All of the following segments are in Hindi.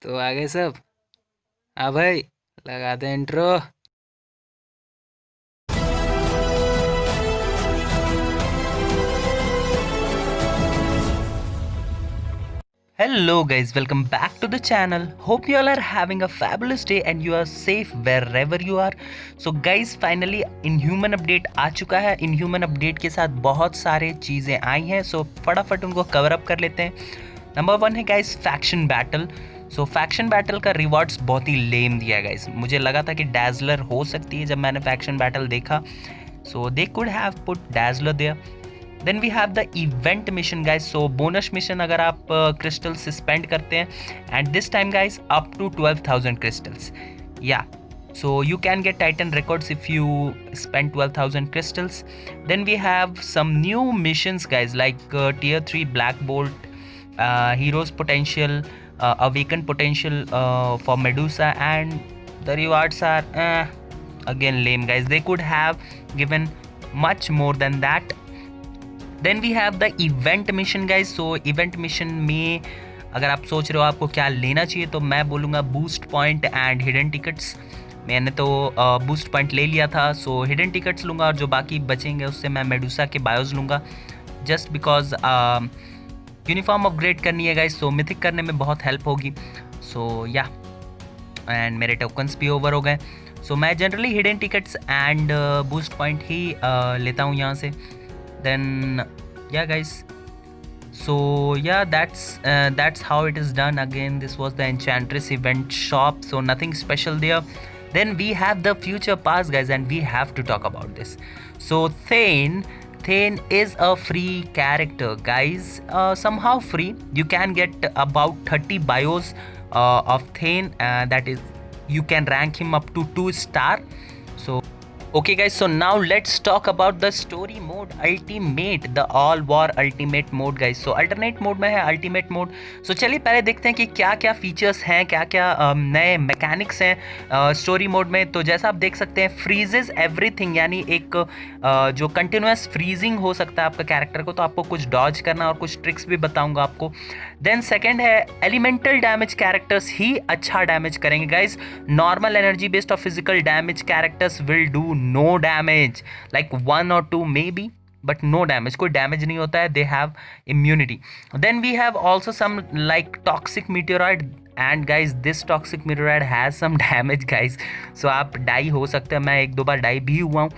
तो आगे सब। हाँ भाई, लगा दे intro. Hello guys, welcome back to the channel. Hope you all are having a fabulous day and you are safe wherever you are. So guys, finally Inhuman update आ चुका है. Inhuman update के साथ बहुत सारे चीज़ें आई हैं. So फटाफट उनको कवर अप कर लेते हैं. नंबर 1 है गाइस फैक्शन बैटल. सो फैक्शन बैटल का रिवॉर्ड्स बहुत ही लेम दिया गाइस. मुझे लगा था कि डैजलर हो सकती है जब मैंने फैक्शन बैटल देखा. So they could have put Dazzler there. Then we have the event mission guys. So bonus mission अगर आप crystals spend करते हैं and this time guys up to 12,000 crystals. Yeah. So you can get Titan records if you spend 12,000 crystals. Then we have some new missions guys like tier 3 Black Bolt, Heroes Potential, Awakened Potential for Medusa, and the rewards are again lame guys. They could have given much more than that. Then we have the event mission guys. So event mission में अगर आप सोच रहे हो आपको क्या लेना चाहिए तो मैं बोलूँगा boost point and hidden tickets. मैंने तो बूस्ट पॉइंट ले लिया था, सो हिडन टिकट्स लूँगा और जो बाकी बचेंगे उससे मैं मेडुसा के बायोज लूँगा जस्ट बिकॉज यूनिफॉर्म अपग्रेड करनी है गाइज. सो मिथिक करने में बहुत हेल्प होगी. सो या एंड मेरे टोकन्स भी ओवर हो गए. सो मैं generally hidden tickets and boost point ही लेता हूँ यहाँ से. Then yeah guys, so yeah that's how it is done. Again, this was the Enchantress event shop, so nothing special there. Then we have the future pass guys, and we have to talk about this. So Thane is a free character guys, somehow free. You can get about 30 bios of Thane, that is you can rank him up to 2 star. So okay guys, so now let's talk about the story mode ultimate, the all war ultimate mode guys. so alternate mode में है ultimate mode. so चलिए पहले देखते हैं कि क्या क्या फीचर्स हैं, क्या क्या नए मैकेनिक्स हैं स्टोरी मोड में. तो जैसा आप देख सकते हैं फ्रीजेस एवरीथिंग, यानी एक जो कंटिन्यूस फ्रीजिंग हो सकता है आपका कैरेक्टर को, तो आपको कुछ डॉज करना और कुछ ट्रिक्स भी बताऊंगा आपको. देन सेकेंड है एलिमेंटल डैमेज कैरेक्टर्स ही अच्छा डैमेज करेंगे गाइज. नॉर्मल एनर्जी बेस्ड और physical damage characters will do no damage, like 1 or 2 maybe, but no damage. कोई डैमेज नहीं होता है. they have immunity. then we have also some like toxic meteoroid, and guys this toxic meteoroid has some damage guys. so आप डाई हो सकते हैं. मैं 1-2 बार डाई भी हुआ हूँ,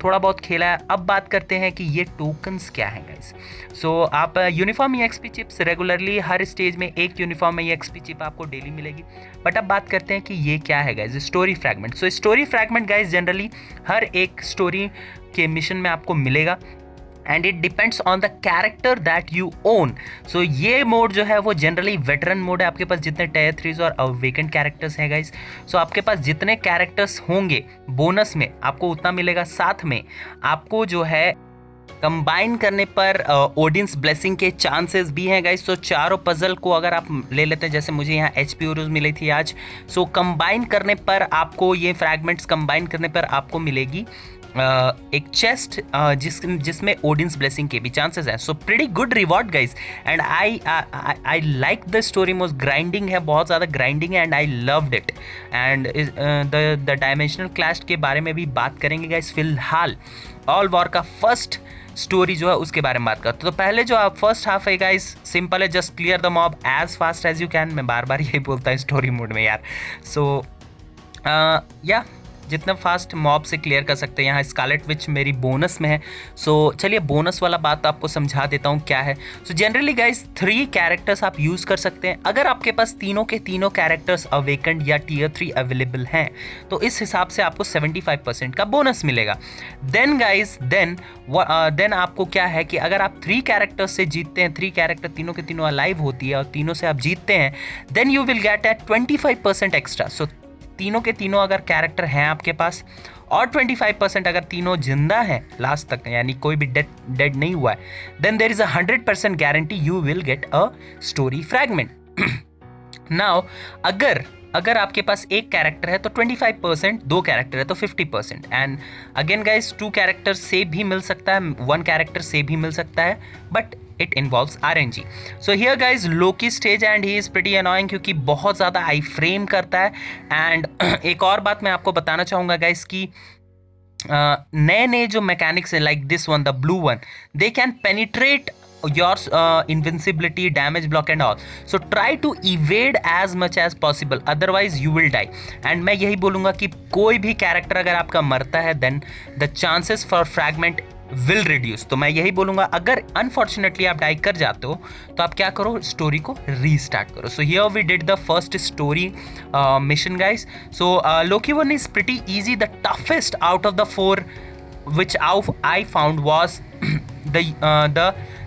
थोड़ा बहुत खेला है. अब बात करते हैं कि ये टोकन्स क्या हैं गाइस. सो आप यूनिफॉर्म EXP चिप्स रेगुलरली हर स्टेज में एक यूनिफॉर्म EXP चिप आपको डेली मिलेगी. बट अब बात करते हैं कि ये क्या है guys. Story fragment. So story fragment guys generally हर एक स्टोरी के मिशन में आपको मिलेगा and it depends on the character that you own. So ये मोड जो है वो जनरली वेटरन मोड है. आपके पास जितने टायर 3s और अवेकेंड कैरेक्टर्स हैं गाइस, सो आपके पास जितने कैरेक्टर्स होंगे बोनस में आपको उतना मिलेगा. साथ में आपको जो है कंबाइन करने पर ओडिन्स ब्लेसिंग के चांसेस भी हैं गाइस. सो चारों पजल को अगर आप ले लेते हैं, जैसे मुझे यहाँ HP उरूज मिली थी आज, सो कंबाइन करने पर आपको ये फ्रैगमेंट्स कंबाइन करने पर आपको मिलेगी एक चेस्ट जिसमें ओडिन्स ब्लेसिंग के भी चांसेस हैं. So pretty good reward guys and I like the story most. Grinding है, बहुत ज़्यादा ग्राइंडिंग है and I loved it. And the dimensional clash के बारे में भी बात करेंगे गाइस. फिलहाल ऑल वॉर का फर्स्ट स्टोरी जो है उसके बारे में बात करते. तो पहले जो आप फर्स्ट हाफ है गाइस सिंपल है, just clear the mob as fast as you can. मैं बार बार यही बोलता हूँ स्टोरी मोड में यार. सो या जितना फास्ट मॉब से क्लियर कर सकते हैं. यहाँ स्कारलेट विच मेरी बोनस में है. सो चलिए बोनस वाला बात आपको समझा देता हूँ क्या है. सो जनरली गाइस 3 कैरेक्टर्स आप यूज़ कर सकते हैं. अगर आपके पास तीनों के तीनों कैरेक्टर्स अवेकेंड या टियर 3 अवेलेबल हैं तो इस हिसाब से आपको 75% का बोनस मिलेगा. देन गाइस देन आपको क्या है कि अगर आप 3 कैरेक्टर्स से जीतते हैं, 3 कैरेक्टर तीनों के तीनों अलाइव होती है और तीनों से आप जीतते हैं, then you will get at 25% extra. So तीनों के तीनों अगर कैरेक्टर हैं आपके पास और 25% अगर तीनों जिंदा हैं लास्ट तक, यानी कोई भी डेड नहीं हुआ है, then there is a 100% guarantee you will get a story fragment. Now अगर आपके पास एक कैरेक्टर है तो 25%, 2 कैरेक्टर है तो 50%. एंड अगेन गाइस 2 कैरेक्टर से भी मिल सकता है, 1 कैरेक्टर से भी मिल सकता है, but it involves RNG. So here guys, Loki stage and he is pretty annoying क्योंकि बहुत ज़्यादा आई फ्रेम करता है. एंड एक और बात मैं आपको बताना चाहूँगा गाइस कि नए नए जो मैकेनिक्स है like this one, the blue one, they can penetrate your invincibility, damage block and all. So try to evade as much as possible, otherwise you will die. And मैं यही बोलूँगा कि कोई भी कैरेक्टर अगर आपका मरता है then the chances for fragment will reduce. तो मैं यही बोलूँगा अगर अनफॉर्चुनेटली आप डाई कर जाते हो तो आप क्या करो, स्टोरी को रीस्टार्ट करो. So here we did the first story mission guys. So Loki one is pretty easy. The toughest out of the 4 which I found was the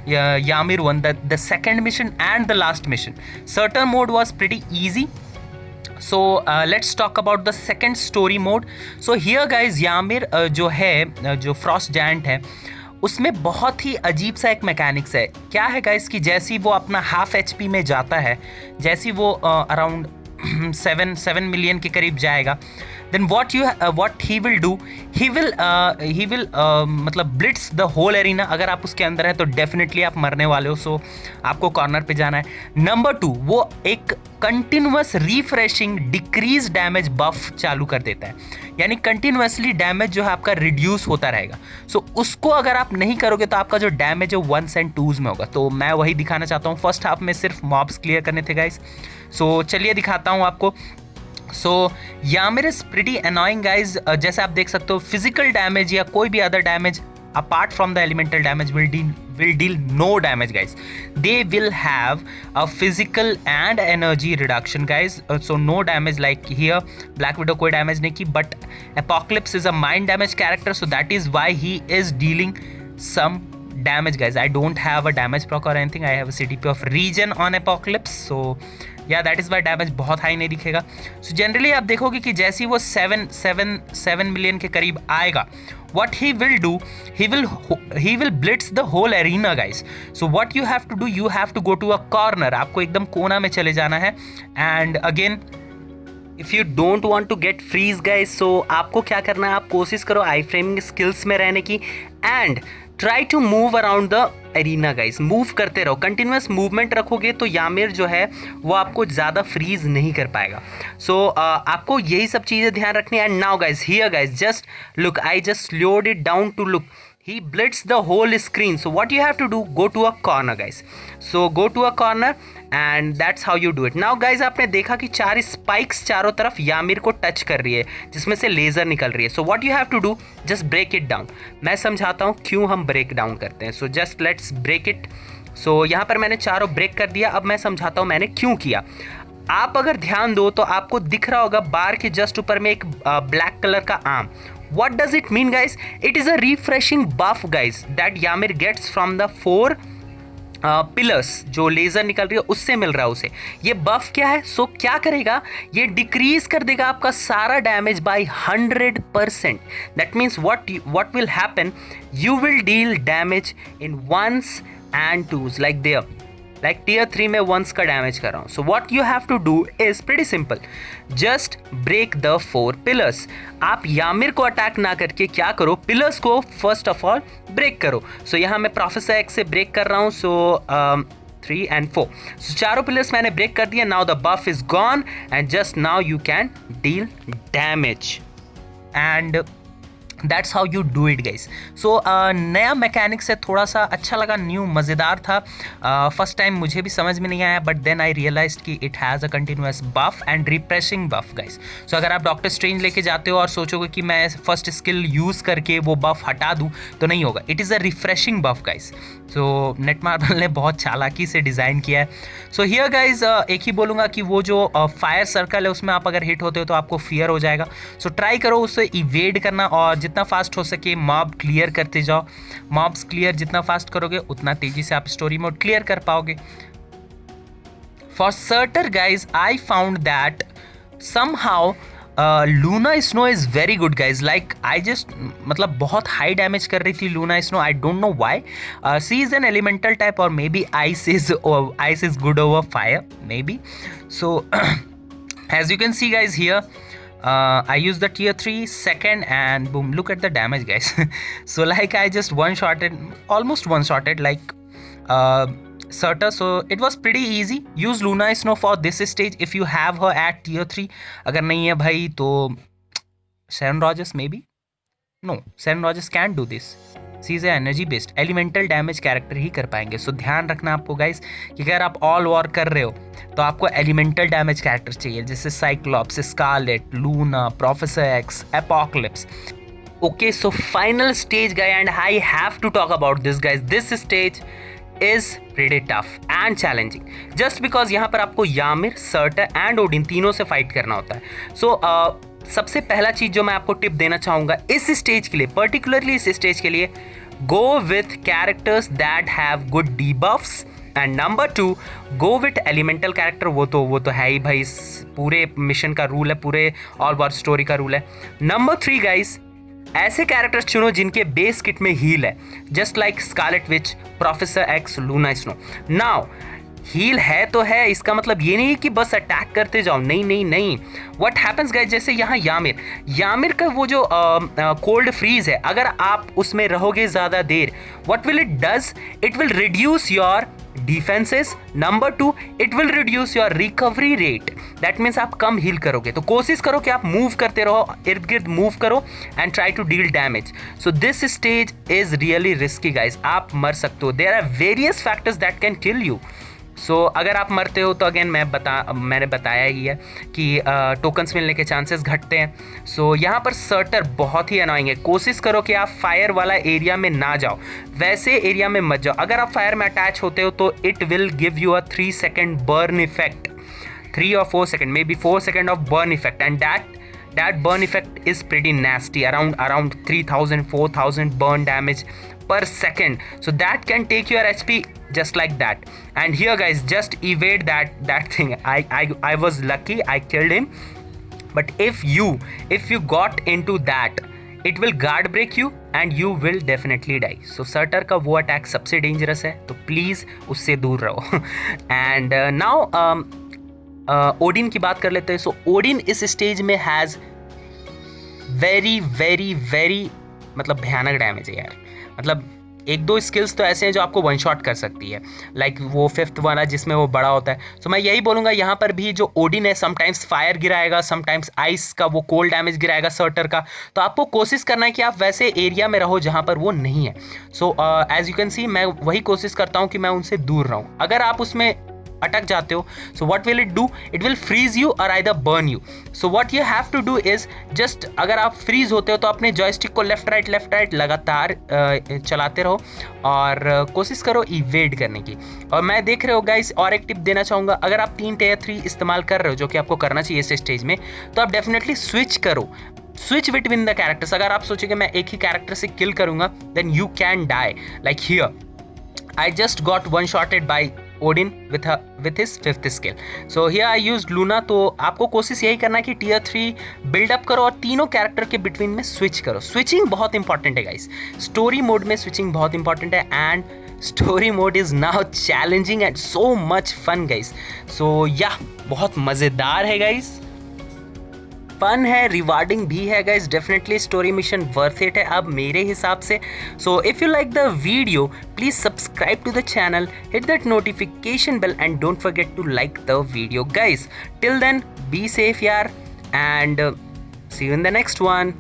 Ymir one, the second mission and the last mission. Certain mode was pretty easy. So let's talk about the second story mode. So here guys, Ymir जो है, जो फ्रॉस्ट जायंट है, उसमें बहुत ही अजीब सा एक मैकेनिक्स है. क्या है गाइस कि जैसे ही वो अपना हाफ HP में जाता है, जैसे ही वो अराउंड 7 मिलियन के करीब जाएगा, then what he will do, he will मतलब blitz the whole arena. अगर आप उसके अंदर है तो डेफिनेटली आप मरने वाले हो. सो आपको कॉर्नर पे जाना है. नंबर 2, वो एक कंटिन्यूअस रिफ्रेशिंग डिक्रीज डैमेज बफ चालू कर देता है, यानी कंटिन्यूअसली डैमेज जो है आपका रिड्यूस होता रहेगा. सो उसको अगर आप नहीं करोगे तो आपका जो डैमेज है 1s and 2s में होगा. तो मैं वही दिखाना चाहता हूँ. फर्स्ट हाफ में सिर्फ मॉब्स क्लियर करने थे गाइस. सो चलिए दिखाता हूँ आपको. सो यामिर इज प्रिटी अनोइंग गाइज. जैसे आप देख सकते हो, फिजिकल डैमेज या कोई भी other damage apart from the elemental damage will deal no damage guys. They will have a physical and energy reduction guys. So no damage like here. Black Widow कोई damage नहीं की, but Apocalypse is a mind damage character, so that is why he is dealing some damage guys. I don't have a damage proc or anything. I have a CTP of regen on Apocalypse, so या दैट इज़ वाई डैमेज बहुत हाई नहीं दिखेगा. सो जनरली आप देखोगे कि जैसे ही वो 7 मिलियन के करीब आएगा, what he will do, he will blitz the whole arena guys. So what you have to do, you have to go to a corner. आपको एकदम कोना में चले जाना है. And again, if you don't want to get freeze guys, so आपको क्या करना है, आप कोशिश करो आई फ्रेमिंग स्किल्स में रहने की and try to move around the arena guys. Move करते रहो, कंटिन्यूस मूवमेंट रखोगे तो यामिर जो है वो आपको ज़्यादा फ्रीज नहीं कर पाएगा. सो आपको यही सब चीज़ें ध्यान रखनी है. And now guys, here guys, just look, I just slowed it down to look. He blitzed the whole screen. So what you have to do, go to a corner guys. So go to a corner and that's how you do it. Now guys, आपने देखा कि 4 स्पाइक्स चारों तरफ यामिर को टच कर रही है, जिसमें से लेज़र निकल रही है. So what you have to do, just break it down. मैं समझाता हूँ क्यों हम ब्रेक डाउन करते हैं. So just let's break it. So यहाँ पर मैंने चारों ब्रेक कर दिया. अब मैं समझाता हूँ मैंने क्यों किया. आप अगर ध्यान दो तो आपको दिख रहा होगा बार के जस्ट ऊपर में एक ब्लैक कलर का arm. What does it mean guys? It is a refreshing buff guys that Ymir gets from the 4 pillars जो लेज़र निकल रही है उससे मिल रहा है उसे. ये बफ क्या है? सो क्या करेगा, ये डिक्रीज कर देगा आपका सारा damage bye 100%. That means what will happen, you will deal damage in 1s and 2s like there. Like tier 3 में 1s का डैमेज कर रहा हूँ. So what you have to do is pretty simple, just break the 4 pillars. आप यामिर को अटैक ना करके क्या करो, पिलर्स को फर्स्ट ऑफ ऑल ब्रेक करो. सो यहाँ मैं प्रोफेसर एक्स से ब्रेक कर रहा हूँ. सो 3 and 4. सो चारों पिलर्स मैंने ब्रेक कर दिया. Now the buff is gone and just now you can deal damage. And that's how you do it guys. So नया मैकेनिक्स है, थोड़ा सा अच्छा लगा, न्यू मज़ेदार था. फर्स्ट टाइम मुझे भी समझ में नहीं आया, बट देन आई रियलाइज्ड कि it has a continuous buff and refreshing buff guys. So अगर आप डॉक्टर स्ट्रेंज लेके जाते हो और सोचोगे कि मैं फर्स्ट स्किल यूज़ करके वो बफ हटा दूँ, तो नहीं होगा. It is a refreshing buff guys. So Netmarble ने बहुत चालाकी से डिज़ाइन किया है. सो हियर गाइज एक ही बोलूँगा कि वो जो फायर सर्कल है उसमें आप अगर हिट होते हो तो आपको फियर हो जाएगा. सो ट्राई करो उससे इवेड करना और जितना फास्ट हो सके मॉब क्लियर करते जाओ. मॉब्स क्लियर जितना फास्ट करोगे उतना तेज़ी से आप स्टोरी मोड क्लियर कर पाओगे. For starter guys I found that somehow Luna Snow is very good guys. Like I just मतलब बहुत हाई डैमेज कर रही थी Luna Snow. I don't know why. She is an elemental type और may be ice is good over fire may be. So as you can see guys here I used the tier 3 second and boom, look at the damage guys. So like I just almost one shotted like Surtur. So it was pretty easy. Use Luna Snow for this stage if you have her at tier 3. अगर नहीं है भाई तो Sharon Rogers maybe? No, Sharon Rogers can't do this. She is energy based, elemental damage character ही कर पाएंगे. सो ध्यान रखना आपको गाइस कि अगर आप ऑल वॉर कर रहे हो तो आपको एलिमेंटल डैमेज कैरेक्टर चाहिए, जैसे Cyclops, Scarlet, Luna, professor X, Apocalypse. Okay, so final stage guy, and I have to talk about this guys. This stage is pretty tough and challenging just because यहाँ पर आपको यामिर, सर्टर एंड ओडिन तीनों से फाइट करना होता है. सो सबसे पहला चीज जो मैं आपको टिप देना चाहूँगा इस स्टेज के लिए, पर्टिकुलरली इस स्टेज के लिए, go with characters that have good debuffs. And number 2, go with elemental character. वो तो है ही भाई, पूरे मिशन का रूल है, पूरे ऑल वॉर स्टोरी का रूल है. नंबर 3 गाइस, ऐसे कैरेक्टर्स चुनो जिनके बेस किट में हील है, just like Scarlet Witch, professor X, Luna Snow. Now heal है तो है, इसका मतलब ये नहीं कि बस अटैक करते जाओ, नहीं नहीं नहीं. व्हाट हैपेंस गाइस, जैसे यहाँ यामिर का वो जो कोल्ड फ्रीज है, अगर आप उसमें रहोगे ज़्यादा देर, what will it does, it will reduce your defences. Number 2, it will reduce your recovery rate. That means आप कम हील करोगे. तो कोशिश करो कि आप मूव करते रहो, इर्द गिर्द मूव करो and try to deal damage. So this stage is really risky guys, आप मर सकते हो. There are various factors that can kill you. So अगर आप मरते हो तो अगेन मैंने बताया ही है कि टोकन्स मिलने के चांसेस घटते हैं. सो यहाँ पर सर्टर बहुत ही अनोइंग है. कोशिश करो कि आप फायर वाला एरिया में ना जाओ, वैसे एरिया में मत जाओ. अगर आप फायर में अटैच होते हो तो it will give you a 3 second burn effect, 3 or 4 seconds, maybe 4 seconds of burn effect, and that burn effect is pretty nasty, around 3000-4000 burn damage per second. So that can take your HP just like that. And here guys, just evade that thing. I was lucky, I killed him. But if you got into that, it will guard break you and you will definitely die. So shorter का वो अटैक सबसे डेंजरस है, तो प्लीज़ उससे दूर रहो. एंड नाउ ओडिन की बात कर लेते हैं. सो ओडिन इस स्टेज में हैज़ वेरी वेरी वेरी मतलब भयानक डैमेज है यार. मतलब 1-2 स्किल्स तो ऐसे हैं जो आपको वन शॉट कर सकती है, लाइक वो 5th वाला जिसमें वो बड़ा होता है. सो मैं यही बोलूँगा, यहाँ पर भी जो ओडिन है समटाइम्स फायर गिराएगा, समटाइम्स आइस का वो कोल्ड डैमेज गिराएगा सर्टर का. तो आपको कोशिश करना है कि आप वैसे एरिया में रहो जहाँ पर वो नहीं है. So as you can see, मैं वही कोशिश करता हूँ कि मैं उनसे दूर रहूँ. अगर आप उसमें अटक जाते हो, so what will it do, it will freeze you और either burn you. So what you have to do is just, अगर आप फ्रीज होते हो तो अपने जॉयस्टिक को लेफ्ट राइट लगातार चलाते रहो और कोशिश करो इवेड करने की. और मैं देख रहे हो गाइस, और एक टिप देना चाहूँगा, अगर आप 3 Tier 3 इस्तेमाल कर रहे हो, जो कि आपको करना चाहिए इस स्टेज में, तो आप डेफिनेटली स्विच करो, स्विच बिटवीन द कैरेक्टर्स. अगर आप सोचोगे मैं एक ही कैरेक्टर से किल करूँगा, then you can die. Like here I just got one shotted by Odin with his 5th skill. So here I used Luna. तो आपको कोशिश यही करना है कि Tier 3 बिल्डअप करो और तीनों कैरेक्टर के बिटवीन में स्विच करो. स्विचिंग बहुत इंपॉर्टेंट है गाइस, स्टोरी मोड में स्विचिंग बहुत इंपॉर्टेंट है. And story mode is now challenging and so much fun guys. So yeah बहुत मज़ेदार है गाइस, फन है, रिवार्डिंग भी है guys. Definitely story mission worth it है अब मेरे हिसाब से. So if you like the video, please subscribe to the channel, hit that notification bell and don't forget to like the video guys. Till then be safe यार, and see you in the next one.